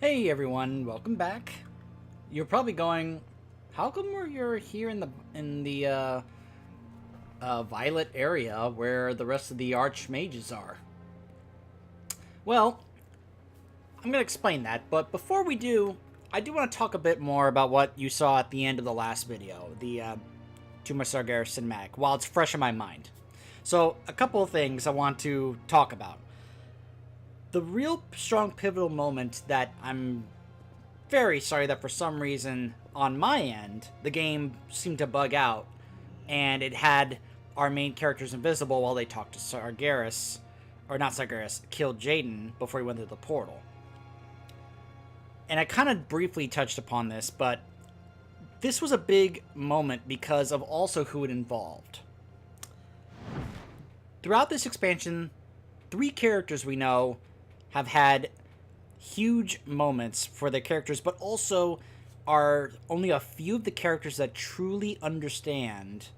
Hey everyone, welcome back. You're probably going, how come you're here in the violet area where the rest of the archmages are? Well, I'm gonna explain that, but before we do, I do want to talk a bit more about what you saw at the end of the last video, the Tomb of Sargeras cinematic, while it's fresh in my mind. So, a couple of things I want to talk about. The real strong pivotal moment that I'm very sorry that for some reason on my end the game seemed to bug out and it had our main characters invisible while they talked to Sargeras, or not Sargeras, killed Jaden before he went through the portal. And I kind of briefly touched upon this, but this was a big moment because of also who it involved. Throughout this expansion, 3 characters we know have had huge moments for their characters, but also are only a few of the characters that truly understand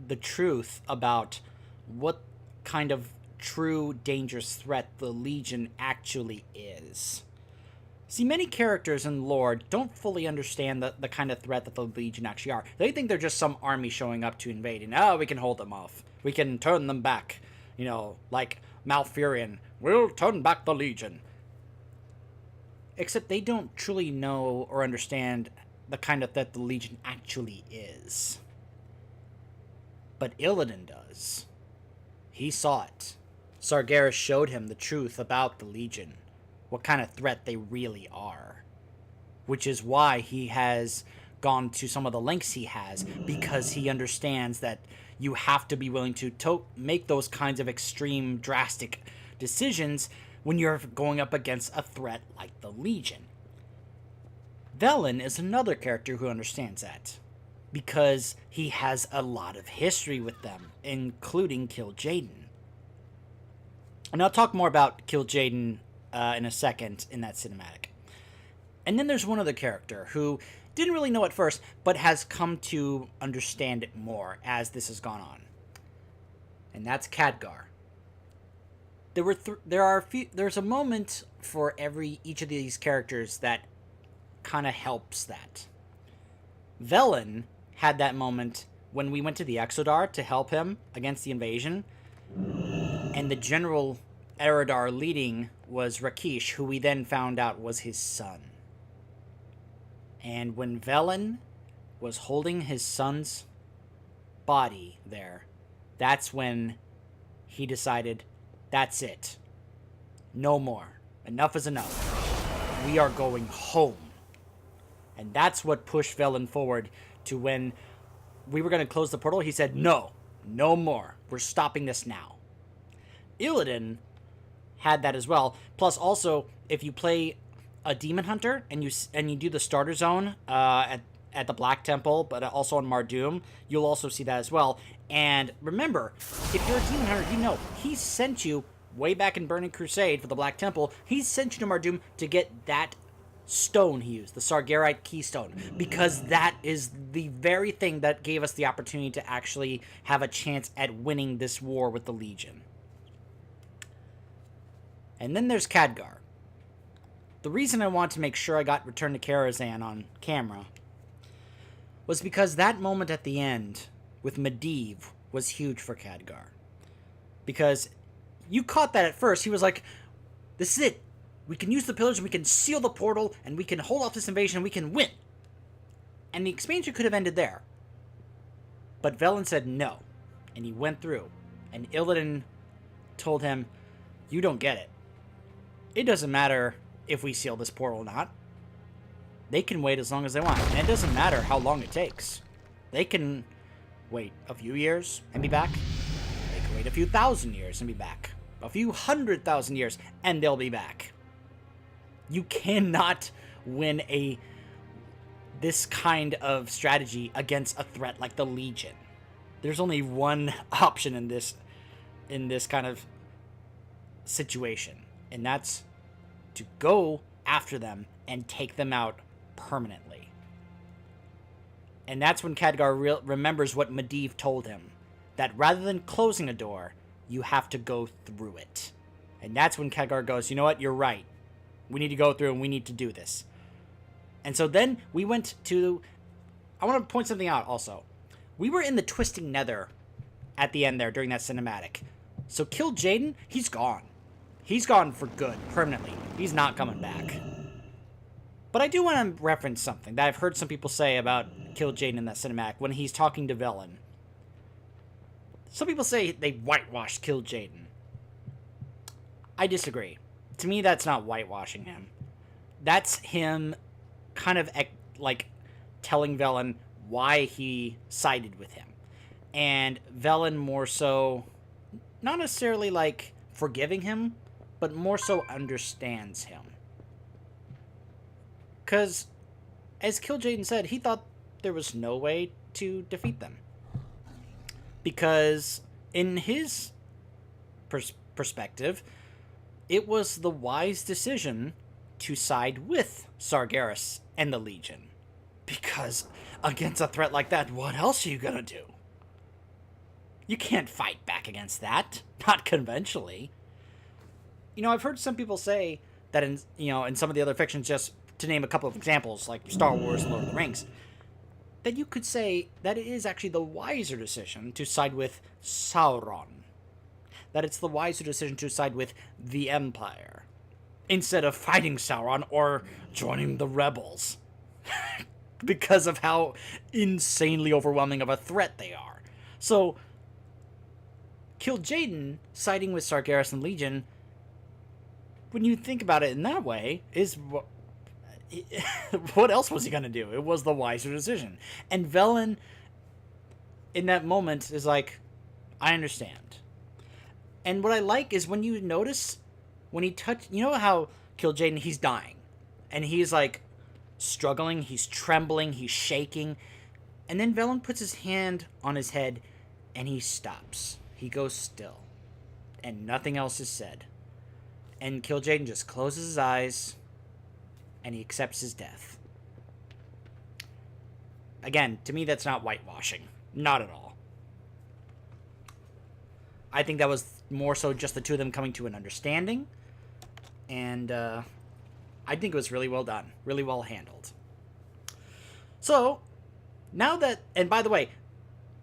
the truth about what kind of true dangerous threat the Legion actually is. See, many characters in lore don't fully understand the kind of threat that the Legion actually are. They think they're just some army showing up to invade, and we can hold them off. We can turn them back. You know, like Malfurion. We'll turn back the Legion. Except they don't truly know or understand the kind of threat the Legion actually is. But Illidan does. He saw it. Sargeras showed him the truth about the Legion. What kind of threat they really are. Which is why he has gone to some of the lengths he has. Because he understands that you have to be willing to make those kinds of extreme, drastic decisions when you're going up against a threat like the Legion. Velen is another character who understands that, because he has a lot of history with them, including Kil'jaeden. And I'll talk more about Kil'jaeden in a second in that cinematic. And then there's one other character who didn't really know at first, but has come to understand it more as this has gone on. And that's Khadgar. There's a moment for each of these characters that kind of helps that. Velen had that moment when we went to the Exodar to help him against the invasion, and the general Eredar leading was Rakish, who we then found out was his son. And when Velen was holding his son's body there, that's when he decided, that's it. No more. Enough is enough. We are going home. And that's what pushed Velen forward to when we were going to close the portal. He said, no more. We're stopping this now. Illidan had that as well. Plus, also, if you play a Demon Hunter and you do the starter zone at the Black Temple, but also on Mardoom, you'll also see that as well. And remember, if you're a Demon Hunter, you know, he sent you, way back in Burning Crusade for the Black Temple, he sent you to Mardoom to get that stone he used, the Sargerite Keystone, because that is the very thing that gave us the opportunity to actually have a chance at winning this war with the Legion. And then there's Khadgar. The reason I want to make sure I got Return to Karazhan on camera was because that moment at the end with Medivh was huge for Khadgar. Because you caught that at first. He was like, this is it. We can use the pillars and we can seal the portal and we can hold off this invasion and we can win. And the expansion could have ended there. But Velen said no. And he went through. And Illidan told him, you don't get it. It doesn't matter if we seal this portal or not. They can wait as long as they want. And it doesn't matter how long it takes. They can wait a few years and be back. They can wait a few thousand years and be back. A few 100,000 years and they'll be back. You cannot win this kind of strategy against a threat like the Legion. There's only one option in this kind of situation, and that's to go after them and take them out permanently. And that's when Khadgar remembers what Medivh told him, that rather than closing a door, you have to go through it. And that's when Khadgar goes, you know what, you're right. We need to go through and we need to do this. And so then we went to... I want to point something out also. We were in the Twisting Nether at the end there during that cinematic. So Kil'jaeden, he's gone. He's gone for good, permanently. He's not coming back. But I do want to reference something that I've heard some people say about Kil'jaeden in that cinematic when he's talking to Velen. Some people say they whitewashed Kil'jaeden. I disagree. To me, that's not whitewashing him. That's him kind of, like, telling Velen why he sided with him. And Velen more so, not necessarily, like, forgiving him, but more so understands him. Because, as Kil'jaeden said, he thought there was no way to defeat them. Because, in his perspective, it was the wise decision to side with Sargeras and the Legion. Because, against a threat like that, what else are you gonna do? You can't fight back against that. Not conventionally. You know, I've heard some people say that in some of the other fictions, just to name a couple of examples, like Star Wars and Lord of the Rings, that you could say that it is actually the wiser decision to side with Sauron. That it's the wiser decision to side with the Empire, instead of fighting Sauron or joining the rebels. Because of how insanely overwhelming of a threat they are. So, Kil'jaeden siding with Sargeras and Legion, when you think about it in that way, is what else was he going to do? It was the wiser decision. And Velen, in that moment, is like, I understand. And what I like is when you notice, when he you know how Kil'jaeden, he's dying. And he's like, struggling, he's trembling, he's shaking. And then Velen puts his hand on his head, and he stops. He goes still. And nothing else is said. And Kil'jaeden just closes his eyes, and he accepts his death. Again, to me, that's not whitewashing. Not at all. I think that was more so just the two of them coming to an understanding. And, I think it was really well done. Really well handled. So, now that... And by the way,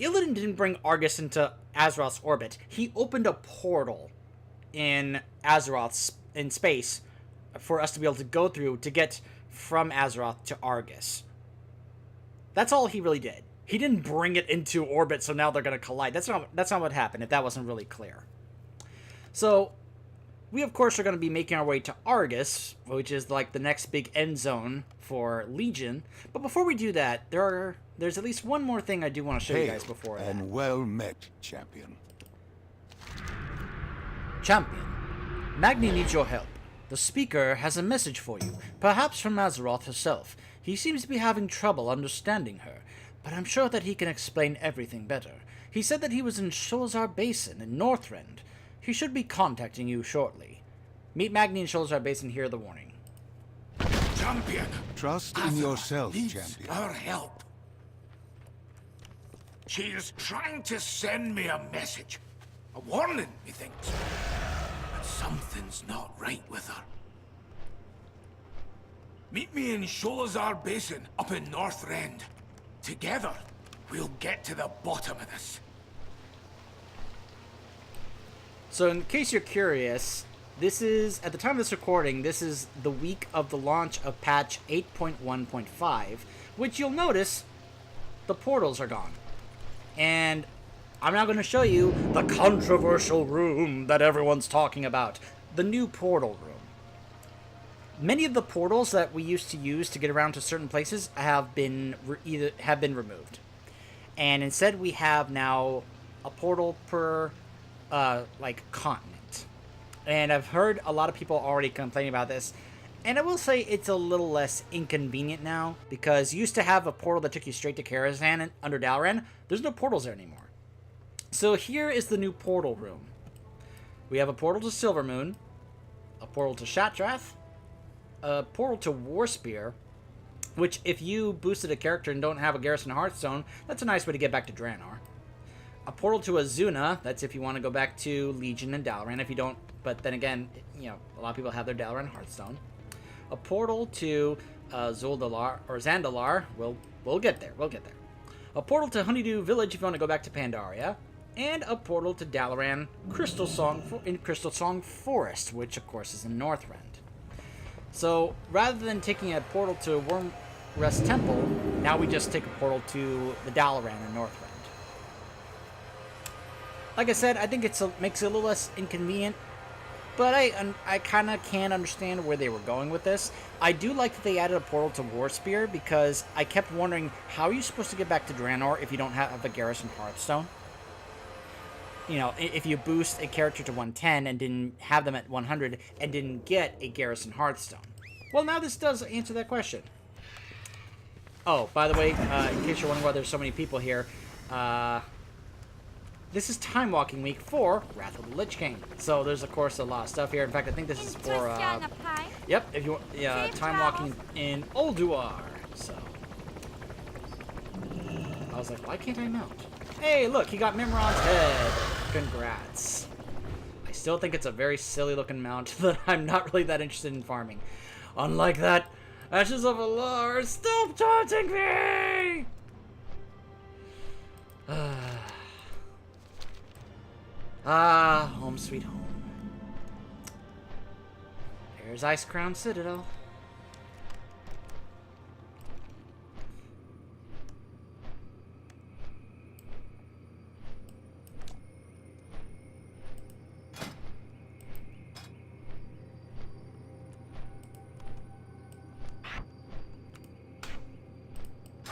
Illidan didn't bring Argus into Azeroth's orbit. He opened a portal in Azeroth's... in space for us to be able to go through to get from Azeroth to Argus. That's all he really did. He didn't bring it into orbit, so now they're going to collide. That's not what happened, if that wasn't really clear. So, we of course are going to be making our way to Argus, which is like the next big end zone for Legion. But before we do that, there's at least one more thing I do want to show you guys before that. And well met, champion. Champion, Magni needs your help. The speaker has a message for you, perhaps from Azeroth herself. He seems to be having trouble understanding her, but I'm sure that he can explain everything better. He said that he was in Sholazar Basin in Northrend. He should be contacting you shortly. Meet Magni in Sholazar Basin, hear the warning. Champion! Trust in yourself, champion. Our help. She is trying to send me a message. A warning, methinks. But something's not right with her. Meet me in Sholazar Basin, up in Northrend. Together, we'll get to the bottom of this. So in case you're curious, this is, at the time of this recording, this is the week of the launch of patch 8.1.5, which you'll notice the portals are gone. And I'm now going to show you the controversial room that everyone's talking about, the new portal room. Many of the portals that we used to use to get around to certain places have been removed. And instead we have now a portal per continent. And I've heard a lot of people already complaining about this. And I will say it's a little less inconvenient now, because you used to have a portal that took you straight to Karazhan under Dalaran. There's no portals there anymore. So here is the new portal room. We have a portal to Silvermoon, a portal to Shattrath, a portal to Warspear, which if you boosted a character and don't have a Garrison Hearthstone, that's a nice way to get back to Draenor. A portal to Azuna, that's if you want to go back to Legion and Dalaran. If you don't, but then again, you know, a lot of people have their Dalaran Hearthstone. a portal to Zuldalar or Zandalar. We'll get there. We'll get there. A portal to Honeydew Village if you want to go back to Pandaria, and a portal to Dalaran Crystal Song Forest, which of course is in Northrend. So rather than taking a portal to Wormrest Temple, now we just take a portal to the Dalaran in Northrend. Like I said, I think makes it a little less inconvenient, but I kind of can understand where they were going with this. I do like that they added a portal to Warspear, because I kept wondering, how are you supposed to get back to Draenor if you don't have a garrison Hearthstone? You know, if you boost a character to 110 and didn't have them at 100 and didn't get a garrison Hearthstone. Well, now this does answer that question. Oh, by the way, in case you're wondering why there's so many people here, this is Time Walking Week for Wrath of the Lich King. So there's, of course, a lot of stuff here. In fact, I think this is for, yep, if you want, Time Walking in Ulduar. So, I was like, why can't I mount? Hey, look, he got Mimron's head. Congrats. I still think it's a very silly looking mount that I'm not really that interested in farming. Unlike that, Ashes of Alar, stop taunting me! Home sweet home. There's Icecrown Citadel.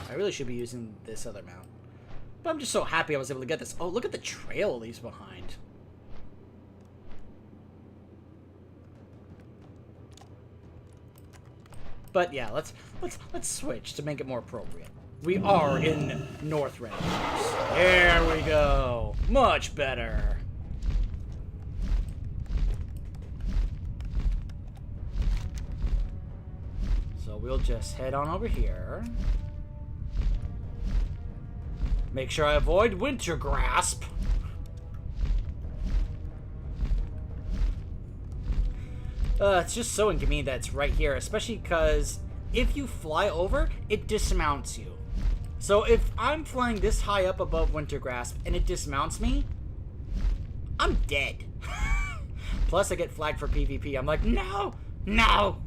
I really should be using this other mount. But I'm just so happy I was able to get this. Oh, look at the trail it leaves behind. But yeah, let's switch to make it more appropriate. We are in Northrend. There we go. Much better. So we'll just head on over here. Make sure I avoid Winter Grasp. It's just so inconvenient that it's right here, especially because if you fly over, it dismounts you. So if I'm flying this high up above Winter Grasp and it dismounts me, I'm dead. Plus I get flagged for PvP. I'm like, no, no.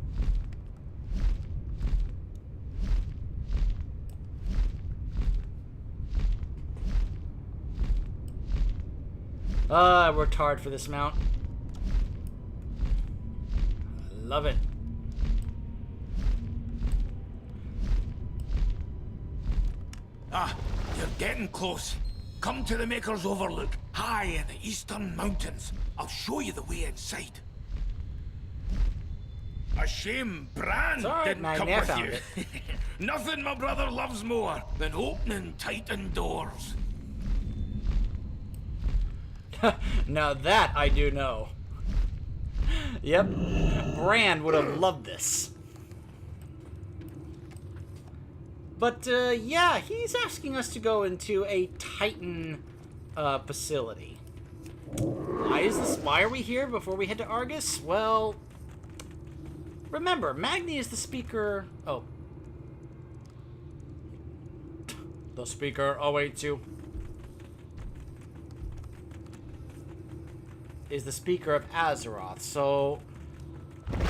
I worked hard for this mount. Love it. Ah, you're getting close. Come to the Maker's Overlook, high in the eastern mountains. I'll show you the way inside. A shame Bran didn't come with you. Nothing my brother loves more than opening Titan doors. Now that I do know. Yep, Bran would have loved this. But, yeah, he's asking us to go into a Titan, facility. Why are we here before we head to Argus? Well, remember, Magni is the speaker... Oh. The speaker awaits you. Is the speaker of Azeroth, so...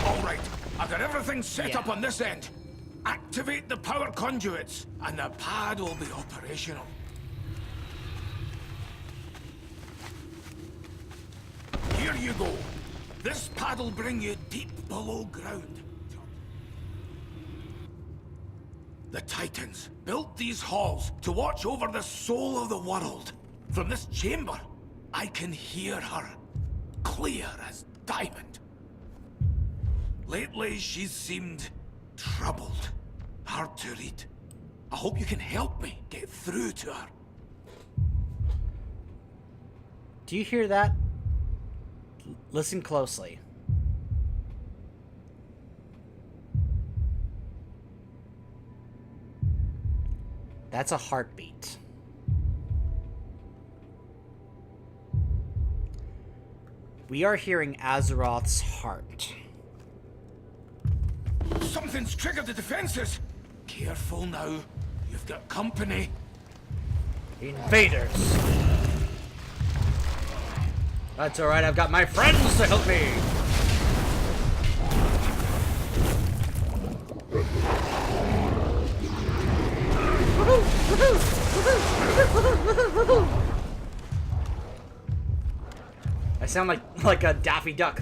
Alright, I've got everything set up on this end. Activate the power conduits, and the pad will be operational. Here you go. This pad will bring you deep below ground. The Titans built these halls to watch over the soul of the world. From this chamber, I can hear her. Clear as diamond. Lately, she's seemed troubled. Hard to read. I hope you can help me get through to her. Do you hear that? Listen closely. That's a heartbeat. We are hearing Azeroth's heart. Something's triggered the defenses. Careful now. You've got company. Invaders. That's alright, I've got my friends to help me. I sound like a Daffy Duck.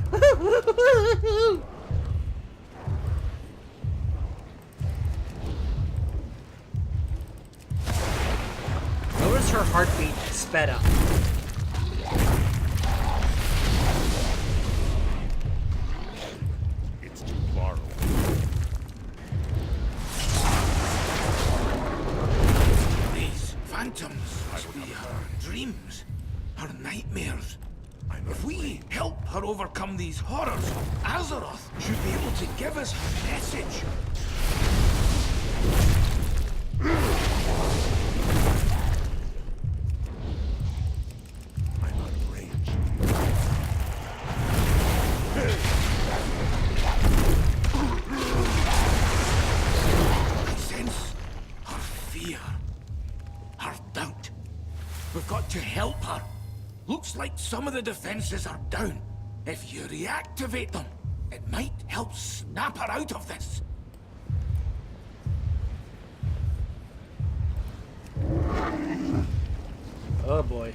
Notice her heartbeat sped up. It's too far away. These phantoms must be her dreams, her nightmares. If we help her overcome these horrors, Azeroth should be able to give us her message. I'm out of range. I sense her fear, her doubt. We've got to help her. Looks like some of the defenses are down. If you reactivate them, it might help snap her out of this. Oh boy.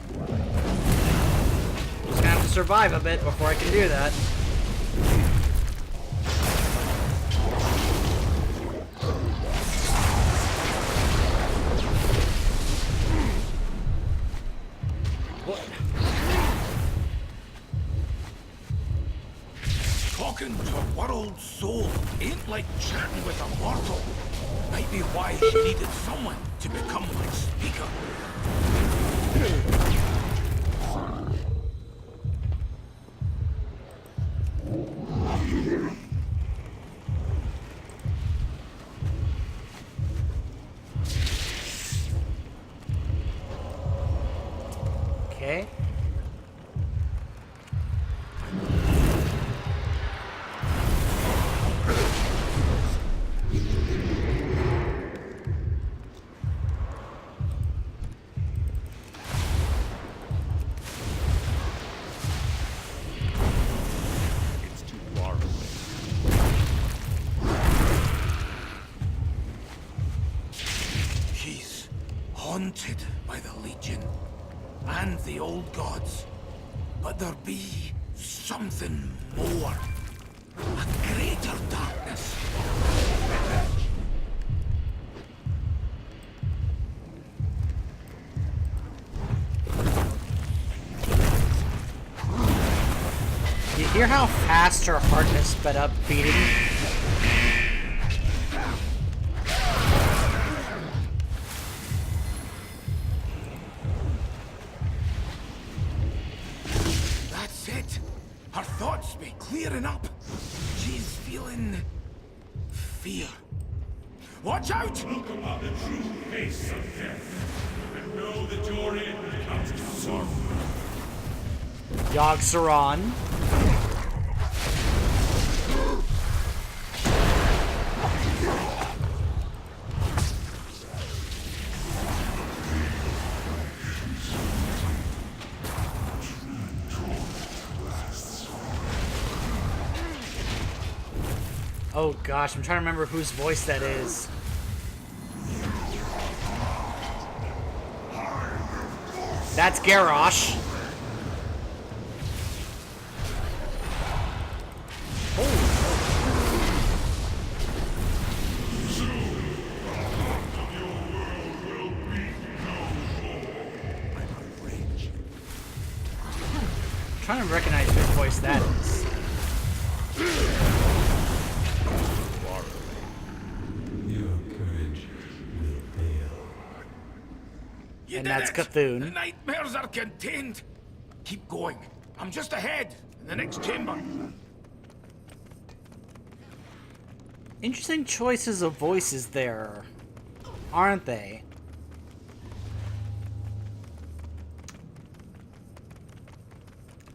Just gonna have to survive a bit before I can do that. What? Talking to a world soul ain't like chatting with a mortal. Might be why she needed someone to become my speaker. Okay. It's too far away. He's haunted by the Legion and the old gods. But there be something more. A greater darkness. You hear how fast her heart has sped up beating? That's it. Her thoughts be clearing up. She's feeling fear. Watch out! Look upon the true face of death, and know that your end comes soon. Yogg Saron. Oh gosh, I'm trying to remember whose voice that is. That's Garrosh. I'm trying to recognize whose voice that is. Your courage will fail. You And did that's it. Cthulhu. The nightmares are contained. Keep going. I'm just ahead, in the next chamber. Interesting choices of voices there, aren't they?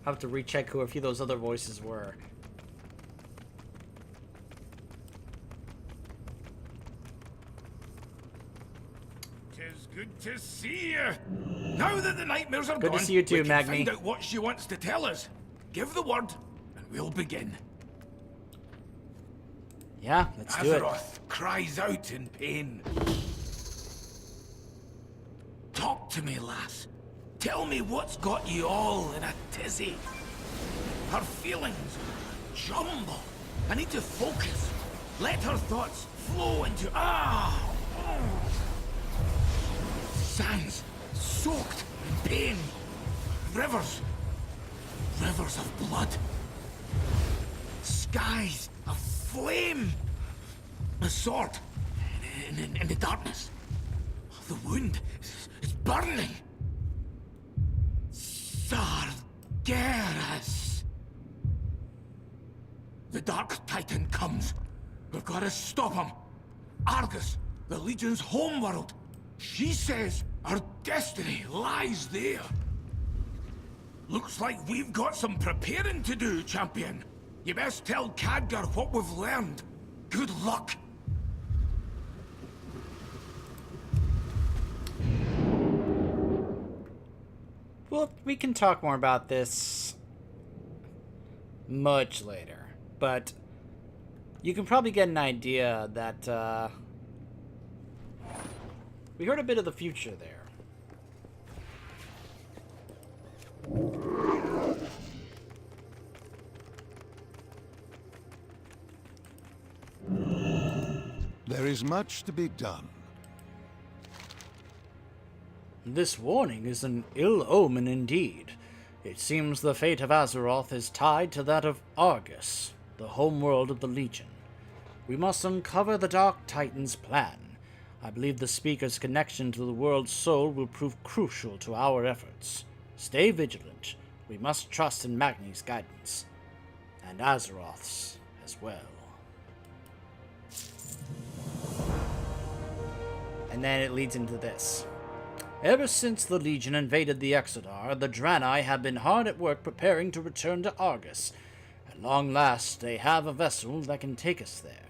I'll have to recheck who a few of those other voices were. is good to see you. Now that the nightmares are Good gone, to see you too, we can Magni. find out what she wants to tell us. Give the word, and we'll begin. Yeah, let's do it. Azeroth cries out in pain. Talk to me, lass. Tell me what's got you all in a tizzy. Her feelings jumble. I need to focus. Let her thoughts flow into sands soaked in pain. Rivers. Rivers of blood. Skies of flame. A sword in the darkness. The wound is burning. Sargeras. The Dark Titan comes. We've got to stop him. Argus, the Legion's homeworld. She says our destiny lies there. Looks like we've got some preparing to do, champion. You best tell Khadgar what we've learned. Good luck. Well, we can talk more about this much later, but you can probably get an idea that we heard a bit of the future there. There is much to be done. This warning is an ill omen indeed. It seems the fate of Azeroth is tied to that of Argus, the homeworld of the Legion. We must uncover the Dark Titan's plan. I believe the Speaker's connection to the world's soul will prove crucial to our efforts. Stay vigilant. We must trust in Magni's guidance. And Azeroth's as well. And then it leads into this. Ever since the Legion invaded the Exodar, the Draenei have been hard at work preparing to return to Argus. At long last, they have a vessel that can take us there.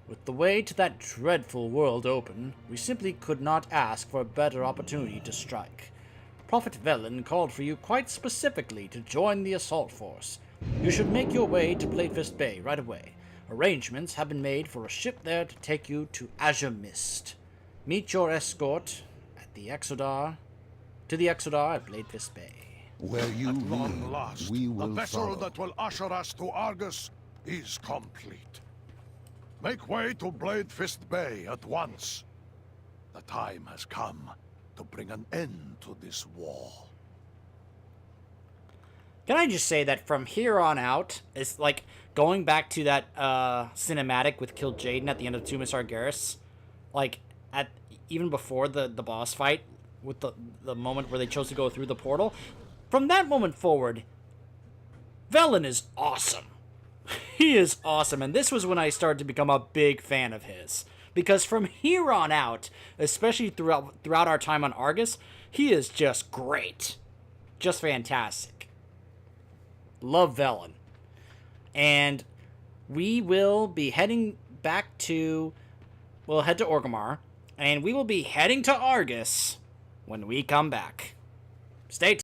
With the way to that dreadful world open, we simply could not ask for a better opportunity to strike. Prophet Velen called for you quite specifically to join the assault force. You should make your way to Bladefist Bay right away. Arrangements have been made for a ship there to take you to Azure Mist. Meet your escort at the Exodar, to the Exodar at Bladefist Bay. Where you At long lead, last, we the will vessel follow. that will usher us to Argus is complete. Make way to Bladefist Bay at once. The time has come to bring an end to this war. Can I just say that from here on out, it's like going back to that cinematic with Kill Jaden at the end of Tomb of Sargeras, like at even before the boss fight with the moment where they chose to go through the portal. From that moment forward, Velen is awesome. He is awesome, and this was when I started to become a big fan of his. Because from here on out, especially throughout our time on Argus, he is just great. Just fantastic. Love Velen. And we will be heading back to... We'll head to Orgrimmar, and we will be heading to Argus when we come back. Stay tuned.